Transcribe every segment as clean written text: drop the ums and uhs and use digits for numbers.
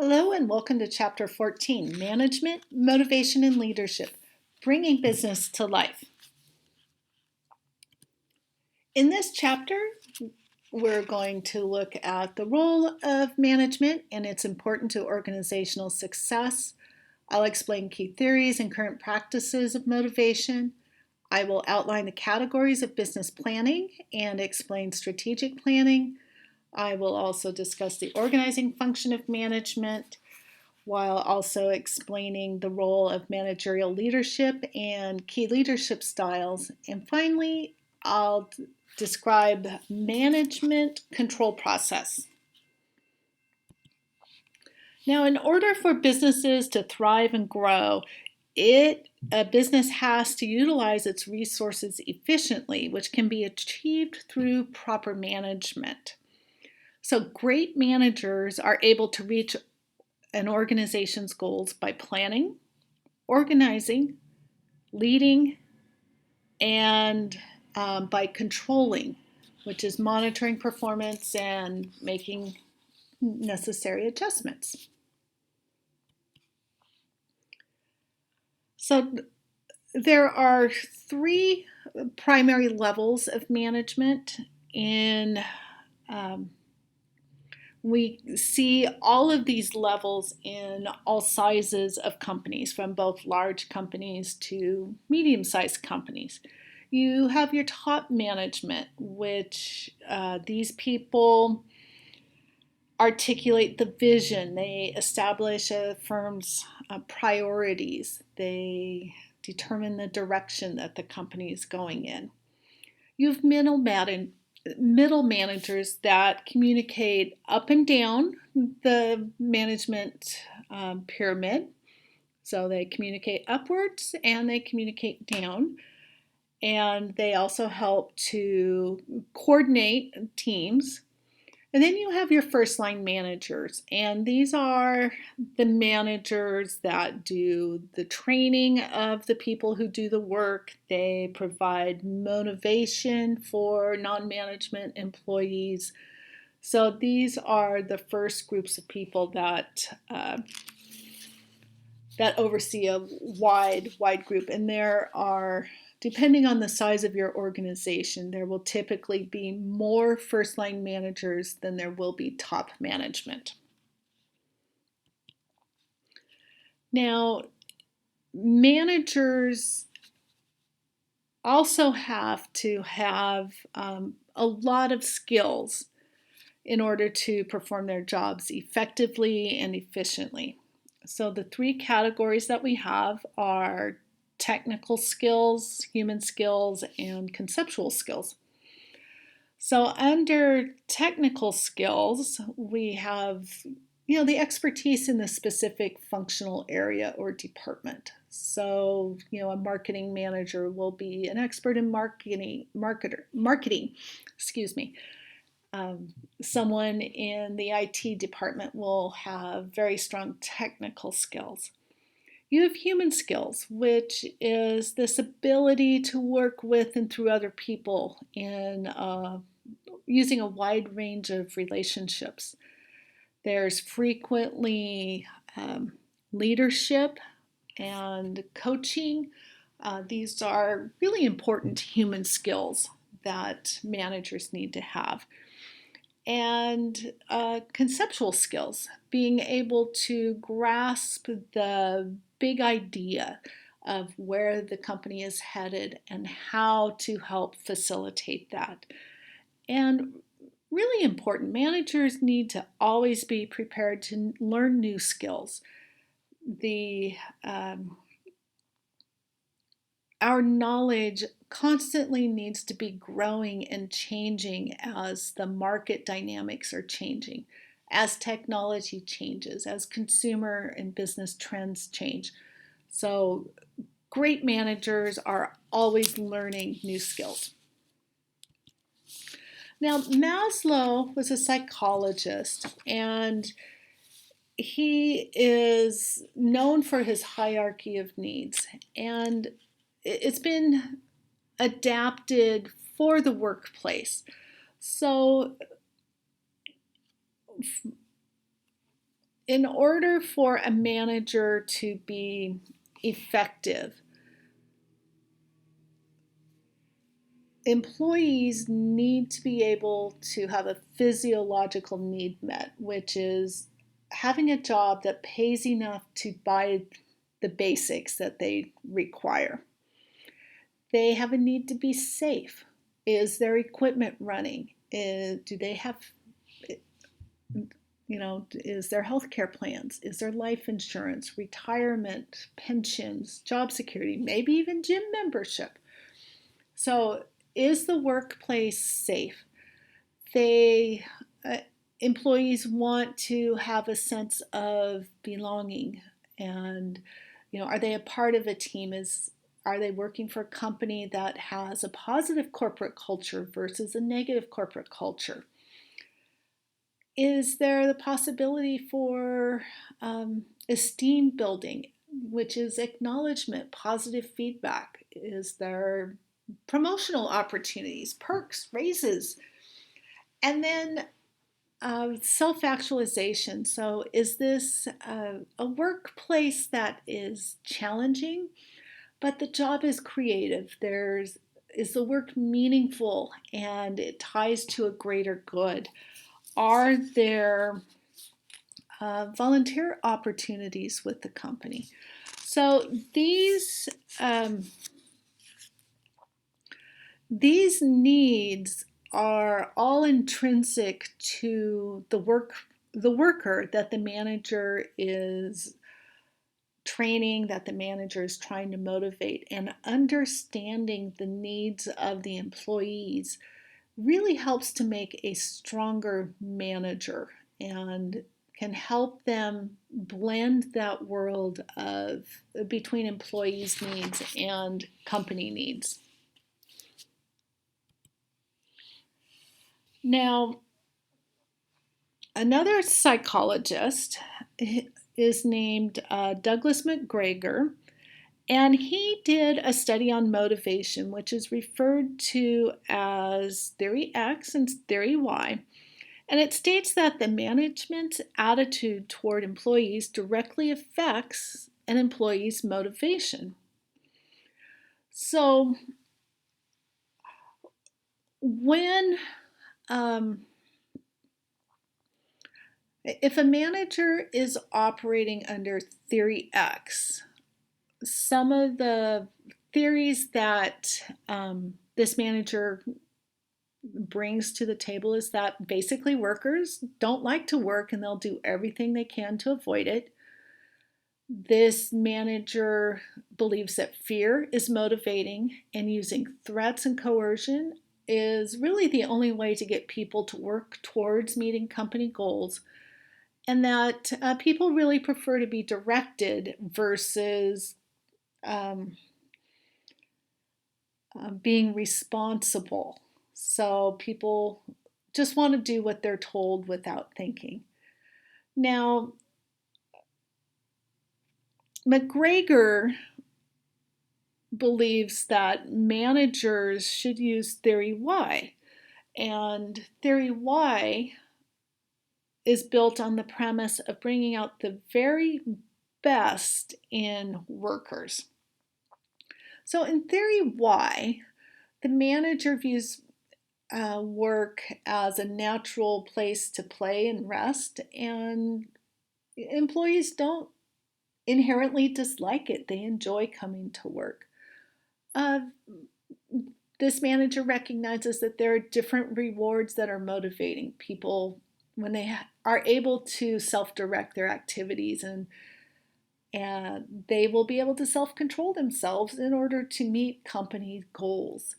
Hello and welcome to Chapter 14, Management, Motivation, and Leadership, Bringing Business to Life. In this chapter, we're going to look at the role of management and its importance to organizational success. I'll explain key theories and current practices of motivation. I will outline the categories of business planning and explain strategic planning. I will also discuss the organizing function of management, while also explaining the role of managerial leadership and key leadership styles. And finally, I'll describe management control process. Now, in order for businesses to thrive and grow, a business has to utilize its resources efficiently, which can be achieved through proper management. So great managers are able to reach an organization's goals by planning, organizing, leading, and by controlling, which is monitoring performance and making necessary adjustments. So there are three primary levels of management we see all of these levels in all sizes of companies, from both large companies to medium-sized companies. You have your top management, which these people articulate the vision. They establish a firm's priorities. They determine the direction that the company is going in. You have middle managers that communicate up and down the management pyramid. So they communicate upwards and they communicate down. And they also help to coordinate teams. And then you have your first line managers, and these are the managers that do the training of the people who do the work. They provide motivation for non-management employees. So these are the first groups of people that oversee a wide group, and there are, depending on the size of your organization, there will typically be more first-line managers than there will be top management. Now, managers also have to have a lot of skills in order to perform their jobs effectively and efficiently. So the three categories that we have are technical skills, human skills, and conceptual skills. So under technical skills, we have the expertise in the specific functional area or department. So a marketing manager will be an expert in marketing. Someone in the IT department will have very strong technical skills. You have human skills, which is this ability to work with and through other people in using a wide range of relationships. There's frequently leadership and coaching. These are really important human skills that managers need to have. And conceptual skills, being able to grasp the big idea of where the company is headed and how to help facilitate that. And really important, managers need to always be prepared to learn new skills. Our knowledge constantly needs to be growing and changing as the market dynamics are changing, as technology changes, as consumer and business trends change. So great managers are always learning new skills. Now, Maslow was a psychologist, and he is known for his hierarchy of needs, and it's been adapted for the workplace. So in order for a manager to be effective, employees need to be able to have a physiological need met, which is having a job that pays enough to buy the basics that they require. They have a need to be safe. Is their equipment running? Do they have, is their health care plans? Is there life insurance, retirement, pensions, job security, maybe even gym membership? So, is the workplace safe? They employees want to have a sense of belonging, and are they a part of a team? Are they working for a company that has a positive corporate culture versus a negative corporate culture? Is there the possibility for esteem building, which is acknowledgement, positive feedback? Is there promotional opportunities, perks, raises? And then self-actualization. So is this a workplace that is challenging, but the job is creative? Is the work meaningful and it ties to a greater good? Are there volunteer opportunities with the company? So these needs are all intrinsic to the worker that the manager is training, that the manager is trying to motivate. And understanding the needs of the employees really helps to make a stronger manager and can help them blend that world of between employees' needs and company needs. Now, another psychologist is named Douglas McGregor, and he did a study on motivation, which is referred to as Theory X and Theory Y. And it states that the management's attitude toward employees directly affects an employee's motivation. So, when if a manager is operating under Theory X, some of the theories that this manager brings to the table is that basically workers don't like to work and they'll do everything they can to avoid it. This manager believes that fear is motivating, and using threats and coercion is really the only way to get people to work towards meeting company goals, and that people really prefer to be directed versus being responsible. So people just want to do what they're told without thinking. Now, McGregor believes that managers should use Theory Y, and Theory Y is built on the premise of bringing out the very best in workers. So in Theory Y, the manager views work as a natural place to play and rest, and employees don't inherently dislike it. They enjoy coming to work. This manager recognizes that there are different rewards that are motivating people when they are able to self-direct their activities, and they will be able to self-control themselves in order to meet company goals.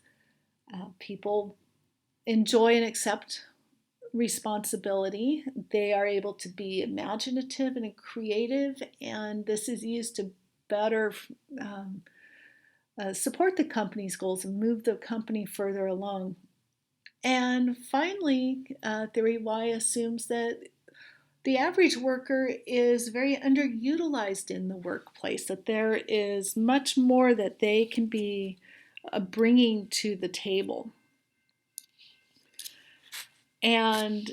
People enjoy and accept responsibility. They are able to be imaginative and creative, and this is used to better support the company's goals and move the company further along. And finally, Theory Y assumes that the average worker is very underutilized in the workplace, that there is much more that they can be bringing to the table. And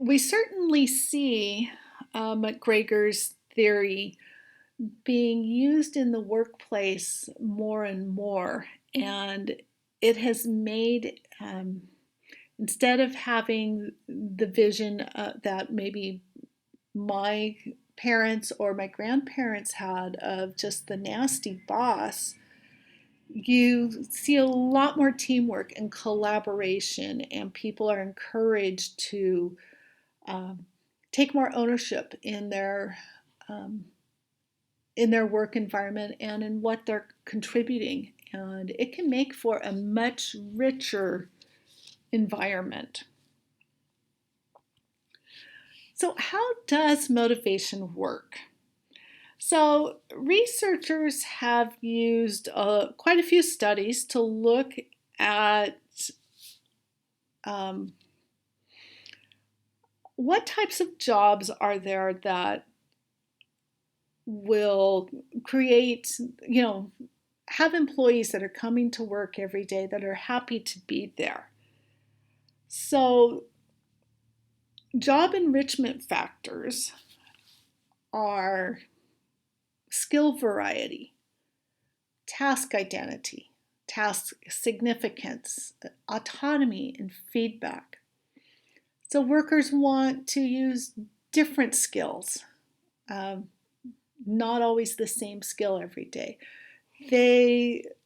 we certainly see McGregor's theory being used in the workplace more and more, and it has made instead of having the vision that maybe my parents or my grandparents had of just the nasty boss, you see a lot more teamwork and collaboration, and people are encouraged to um, take more ownership um, in their work environment and in what they're contributing, and it can make for a much richer environment. So, how does motivation work? So, researchers have used quite a few studies to look at um, what types of jobs are there that will create, have employees that are coming to work every day that are happy to be there. So, job enrichment factors are skill variety, task identity, task significance, autonomy, and feedback. So workers want to use different skills, um, not always the same skill every day.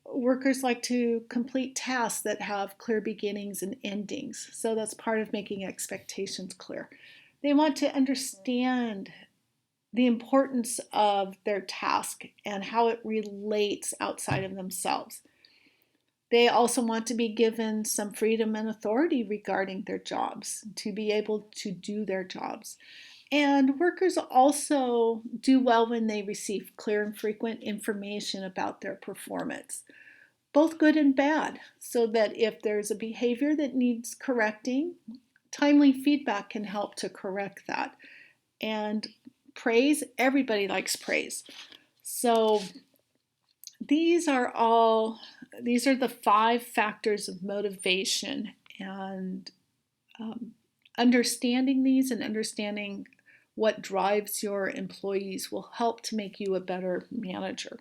Workers like to complete tasks that have clear beginnings and endings. So that's part of making expectations clear. They want to understand the importance of their task and how it relates outside of themselves. They also want to be given some freedom and authority regarding their jobs, to be able to do their jobs. And workers also do well when they receive clear and frequent information about their performance, both good and bad, so that if there's a behavior that needs correcting, timely feedback can help to correct that. And praise, everybody likes praise. So these are the 5 factors of motivation, and understanding these and understanding what drives your employees will help to make you a better manager.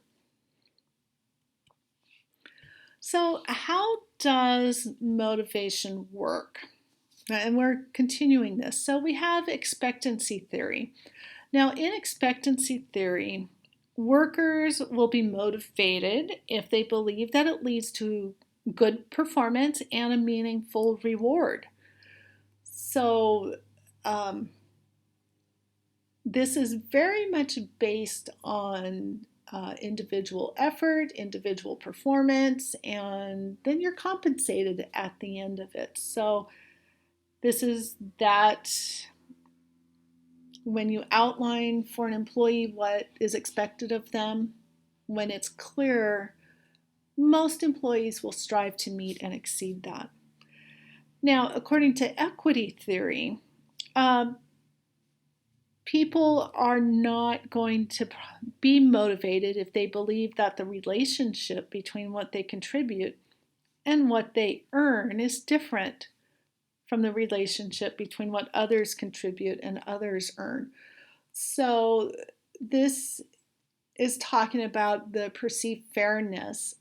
So, how does motivation work? And we're continuing this. So, we have expectancy theory. Now, in expectancy theory, workers will be motivated if they believe that it leads to good performance and a meaningful reward. So, this is very much based on individual effort, individual performance, and then you're compensated at the end of it. So, this is that when you outline for an employee what is expected of them, when it's clear, most employees will strive to meet and exceed that. Now, according to equity theory, people are not going to be motivated if they believe that the relationship between what they contribute and what they earn is different from the relationship between what others contribute and others earn. So this is talking about the perceived fairness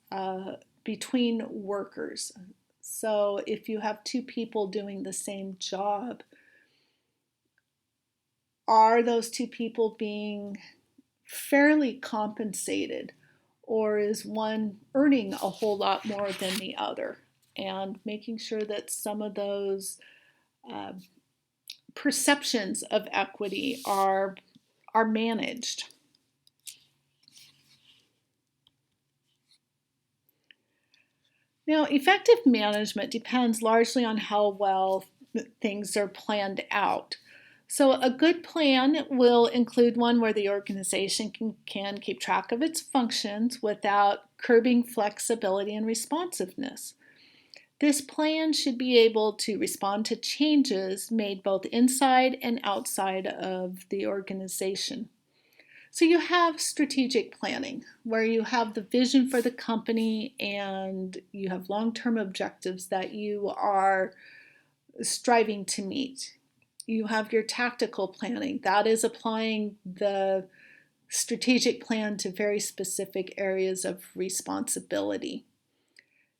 between workers. So if you have 2 people doing the same job, are those 2 people being fairly compensated, or is one earning a whole lot more than the other? And making sure that some of those perceptions of equity are managed. Now, effective management depends largely on how well things are planned out. So, a good plan will include one where the organization can keep track of its functions without curbing flexibility and responsiveness. This plan should be able to respond to changes made both inside and outside of the organization. So you have strategic planning, where you have the vision for the company and you have long-term objectives that you are striving to meet. You have your tactical planning. That is applying the strategic plan to very specific areas of responsibility.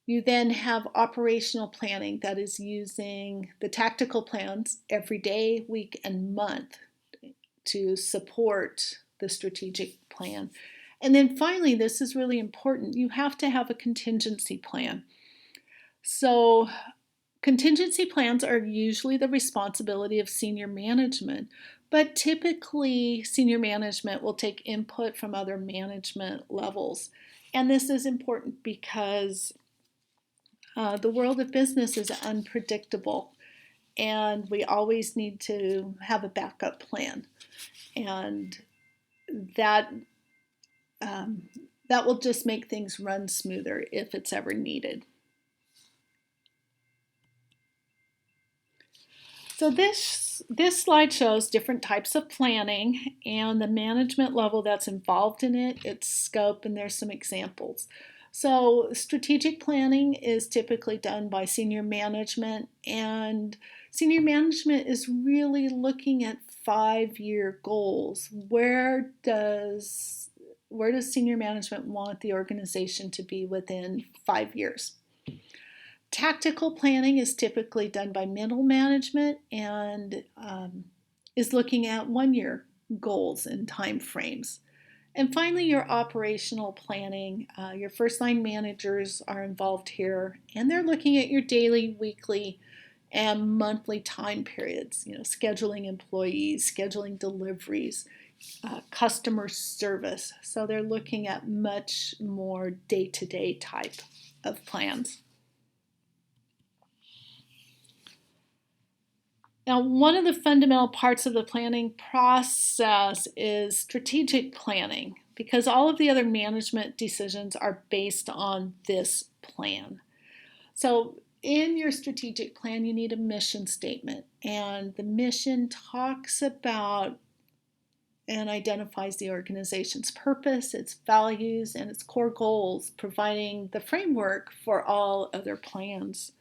You then have operational planning, that is using the tactical plans every day, week, and month to support the strategic plan. And then finally, this is really important, you have to have a contingency plan. So contingency plans are usually the responsibility of senior management, but typically senior management will take input from other management levels. And this is important because the world of business is unpredictable, and we always need to have a backup plan. And that that will just make things run smoother if it's ever needed. So this slide shows different types of planning and the management level that's involved in it, its scope, and there's some examples. So strategic planning is typically done by senior management, and senior management is really looking at 5-year goals. Where does senior management want the organization to be within 5 years? Tactical planning is typically done by middle management and is looking at 1-year goals and time frames. And finally, your operational planning. Your first line managers are involved here, and they're looking at your daily, weekly, and monthly time periods, scheduling employees, scheduling deliveries, customer service. So they're looking at much more day-to-day type of plans. Now, one of the fundamental parts of the planning process is strategic planning, because all of the other management decisions are based on this plan. So in your strategic plan, you need a mission statement, and the mission talks about and identifies the organization's purpose, its values, and its core goals, providing the framework for all other plans.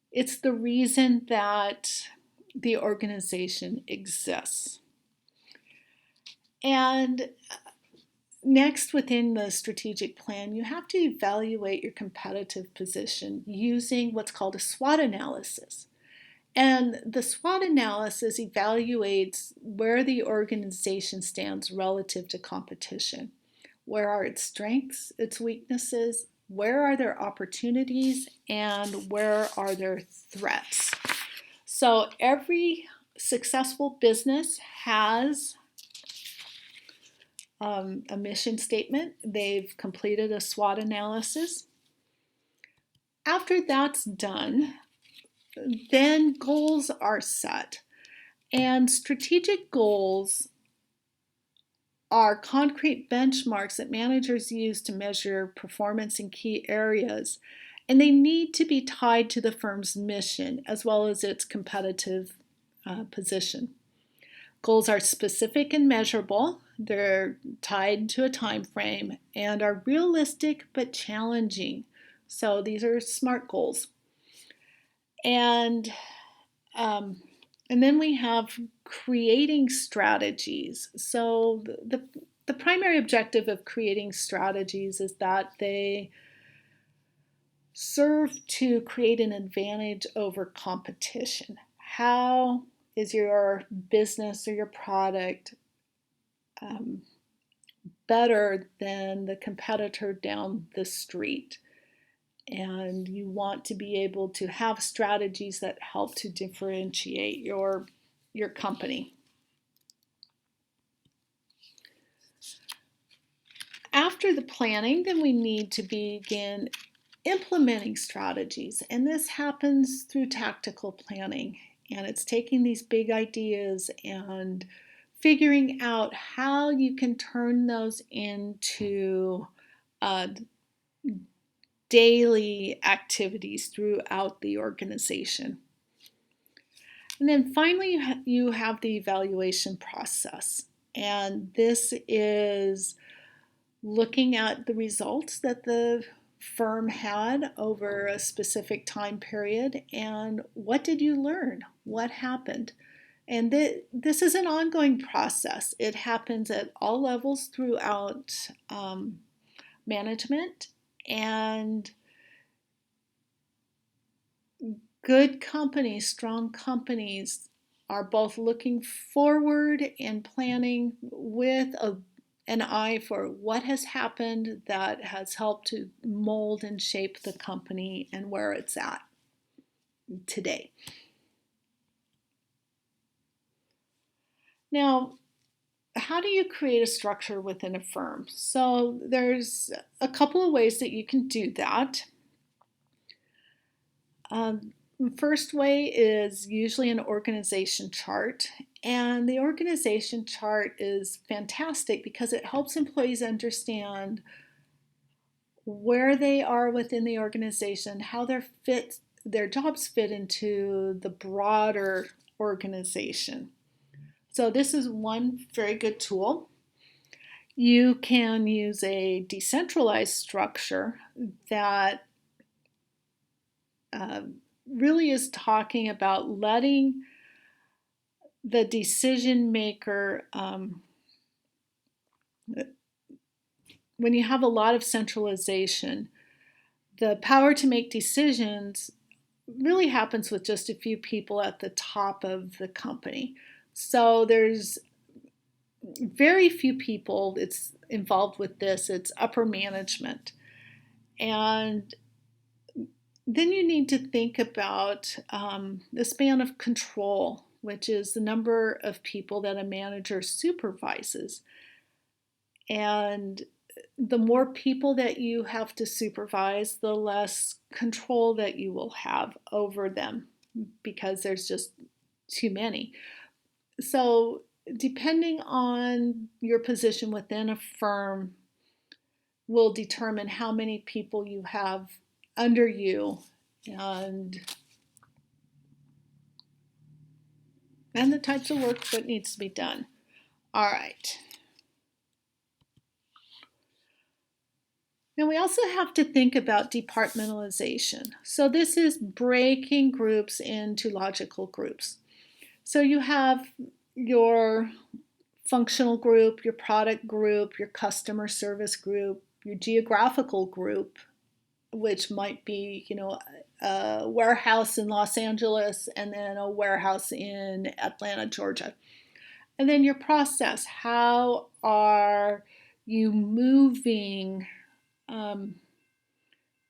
It's the reason that the organization exists. And next, within the strategic plan, you have to evaluate your competitive position using what's called a SWOT analysis. And the SWOT analysis evaluates where the organization stands relative to competition. Where are its strengths, its weaknesses, where are there opportunities, and where are there threats? So every successful business has a mission statement. They've completed a SWOT analysis. After that's done, then goals are set. And strategic goals are concrete benchmarks that managers use to measure performance in key areas, and they need to be tied to the firm's mission as well as its competitive position. Goals are specific and measurable. They're tied to a time frame and are realistic but challenging. So these are SMART goals. And then we have creating strategies. So the primary objective of creating strategies is that they serve to create an advantage over competition. How is your business or your product better than the competitor down the street? And you want to be able to have strategies that help to differentiate your company. After the planning, then we need to begin implementing strategies, and this happens through tactical planning, and it's taking these big ideas and figuring out how you can turn those into daily activities throughout the organization. And then finally, you have the evaluation process. And this is looking at the results that the firm had over a specific time period, and what did you learn? What happened? And this is an ongoing process. It happens at all levels throughout management, and good companies, strong companies, are both looking forward and planning with an eye for what has happened that has helped to mold and shape the company and where it's at today. Now, how do you create a structure within a firm? So there's a couple of ways that you can do that. First way is usually an organization chart, and the organization chart is fantastic because it helps employees understand where they are within the organization, how their jobs fit into the broader organization. So this is one very good tool. You can use a decentralized structure that really is talking about letting the decision maker, when you have a lot of centralization, the power to make decisions really happens with just a few people at the top of the company. So there's very few people it's involved with this. It's upper management. And then you need to think about the span of control, which is the number of people that a manager supervises. And the more people that you have to supervise, the less control that you will have over them because there's just too many. So, depending on your position within a firm, will determine how many people you have under you and the types of work that needs to be done. All right. Now we also have to think about departmentalization. So this is breaking groups into logical groups. So you have your functional group, your product group, your customer service group, your geographical group, which might be, a warehouse in Los Angeles and then a warehouse in Atlanta, Georgia. And then your process. How are you moving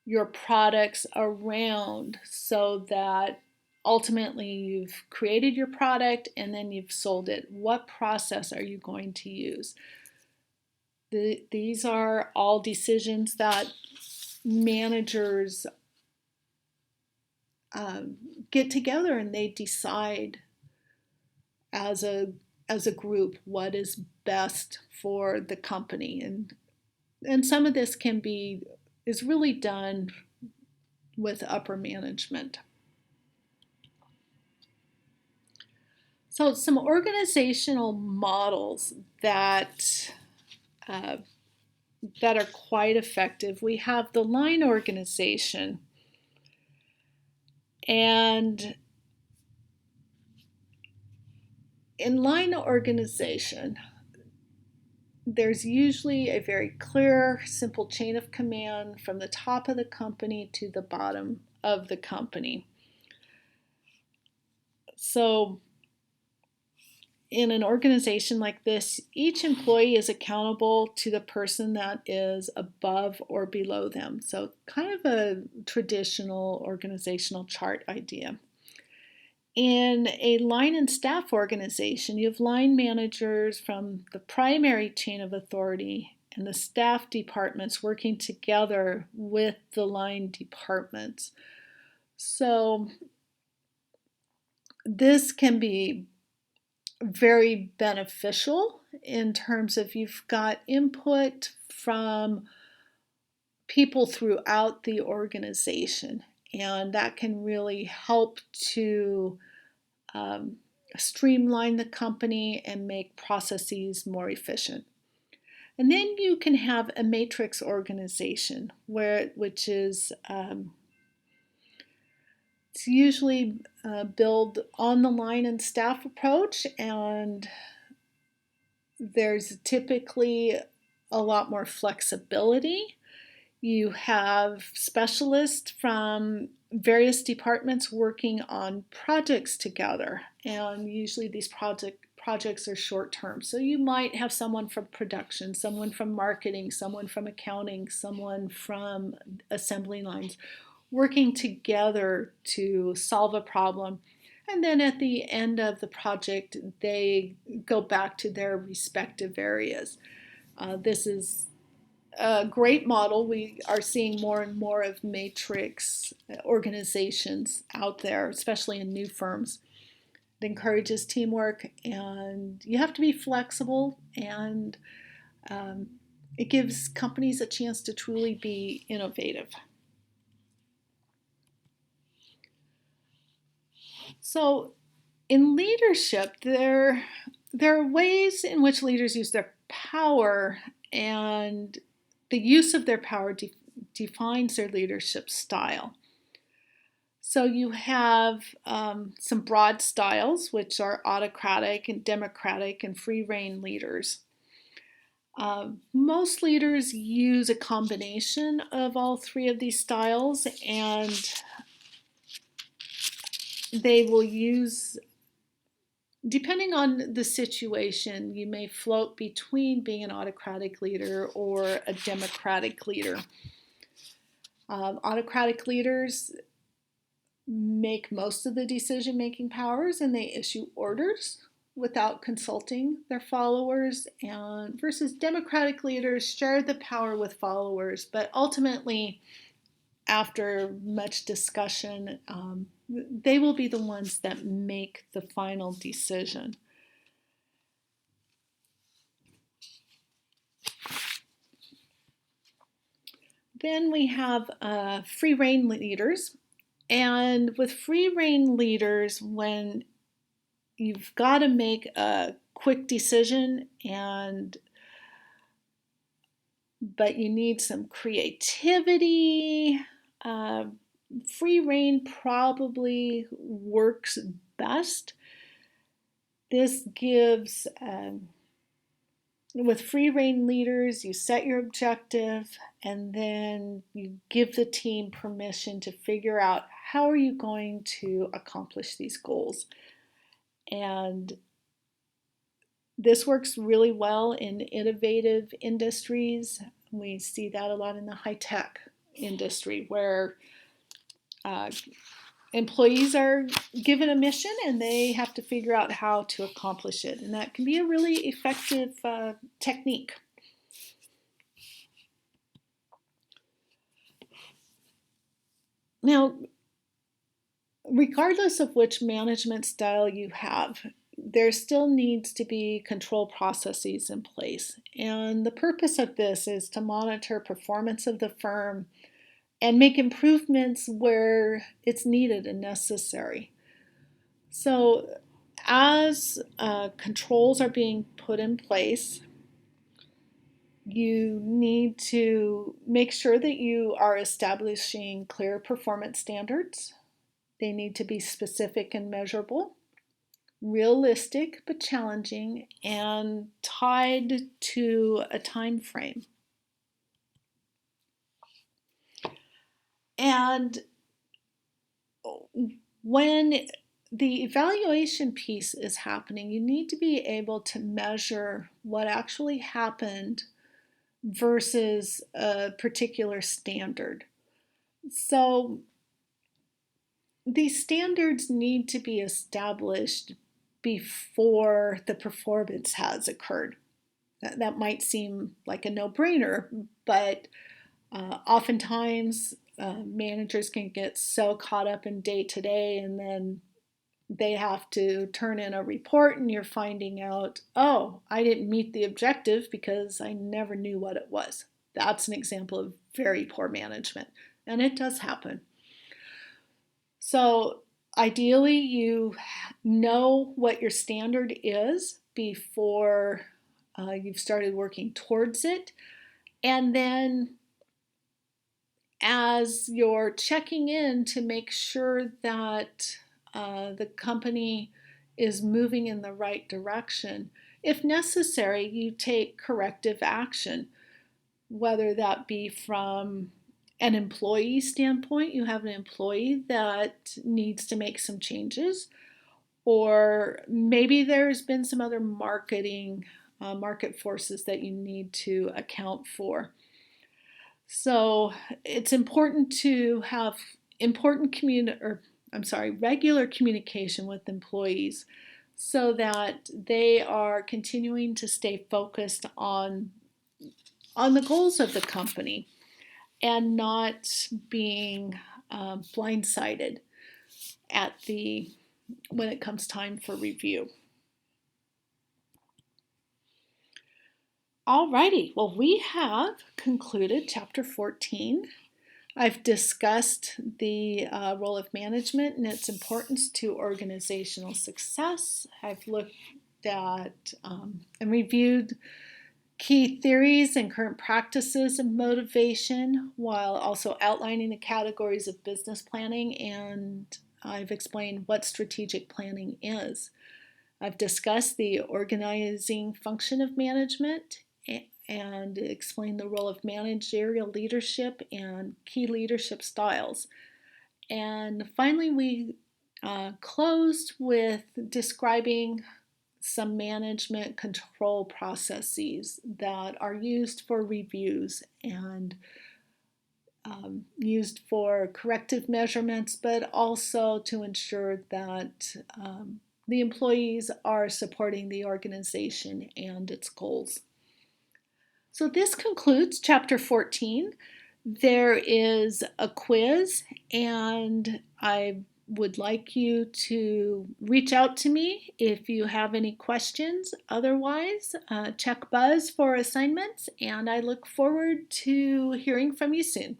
your products around so that ultimately you've created your product and then you've sold it? What process are you going to use? These are all decisions that managers get together and they decide as a group what is best for the company, and some of this is really done with upper management. So some organizational models that are quite effective. We have the line organization, and in line organization, there's usually a very clear, simple chain of command from the top of the company to the bottom of the company. So in an organization like this, each employee is accountable to the person that is above or below them. So kind of a traditional organizational chart idea. In a line and staff organization, you have line managers from the primary chain of authority and the staff departments working together with the line departments. So this can be very beneficial in terms of you've got input from people throughout the organization, and that can really help to streamline the company and make processes more efficient. And then you can have a matrix organization, which is it's usually build on the line and staff approach, and there's typically a lot more flexibility. You have specialists from various departments working on projects together, and usually these projects are short term. So you might have someone from production, someone from marketing, someone from accounting, someone from assembly lines working together to solve a problem. And then at the end of the project, they go back to their respective areas. This is a great model. We are seeing more and more of matrix organizations out there, especially in new firms. It encourages teamwork, and you have to be flexible, and it gives companies a chance to truly be innovative. So in leadership, there are ways in which leaders use their power, and the use of their power defines their leadership style. So you have some broad styles, which are autocratic and democratic and free rein leaders. Most leaders use a combination of all three of these styles, and they will use, depending on the situation, you may float between being an autocratic leader or a democratic leader. Autocratic leaders make most of the decision-making powers, and they issue orders without consulting their followers, and versus democratic leaders share the power with followers, but ultimately, after much discussion, they will be the ones that make the final decision. Then we have free rein leaders. And with free rein leaders, when you've got to make a quick decision, but you need some creativity, free rein probably works best. This gives, with free rein leaders, you set your objective, and then you give the team permission to figure out how are you going to accomplish these goals. And this works really well in innovative industries. We see that a lot in the high-tech industry, where employees are given a mission and they have to figure out how to accomplish it. And that can be a really effective technique. Now, regardless of which management style you have, there still needs to be control processes in place. And the purpose of this is to monitor performance of the firm and make improvements where it's needed and necessary. So as controls are being put in place, you need to make sure that you are establishing clear performance standards. They need to be specific and measurable, realistic but challenging, and tied to a time frame. And when the evaluation piece is happening, you need to be able to measure what actually happened versus a particular standard. So these standards need to be established before the performance has occurred. That might seem like a no-brainer, but oftentimes managers can get so caught up in day-to-day, and then they have to turn in a report, and you're finding out, oh, I didn't meet the objective because I never knew what it was. That's an example of very poor management, and it does happen. So ideally, you know what your standard is before you've started working towards it. And then as you're checking in to make sure that the company is moving in the right direction, if necessary, you take corrective action, whether that be from an employee standpoint, you have an employee that needs to make some changes, or maybe there's been some other market forces that you need to account for. So it's important to have regular communication with employees so that they are continuing to stay focused on the goals of the company and not being blindsided when it comes time for review. Alrighty, well, we have concluded Chapter 14. I've discussed the role of management and its importance to organizational success. I've looked at and reviewed key theories and current practices of motivation while also outlining the categories of business planning, and I've explained what strategic planning is. I've discussed the organizing function of management and explained the role of managerial leadership and key leadership styles. And finally, we closed with describing some management control processes that are used for reviews and used for corrective measurements, but also to ensure that the employees are supporting the organization and its goals. So this concludes Chapter 14. There is a quiz, and I would like you to reach out to me if you have any questions. Otherwise, check Buzz for assignments, and I look forward to hearing from you soon.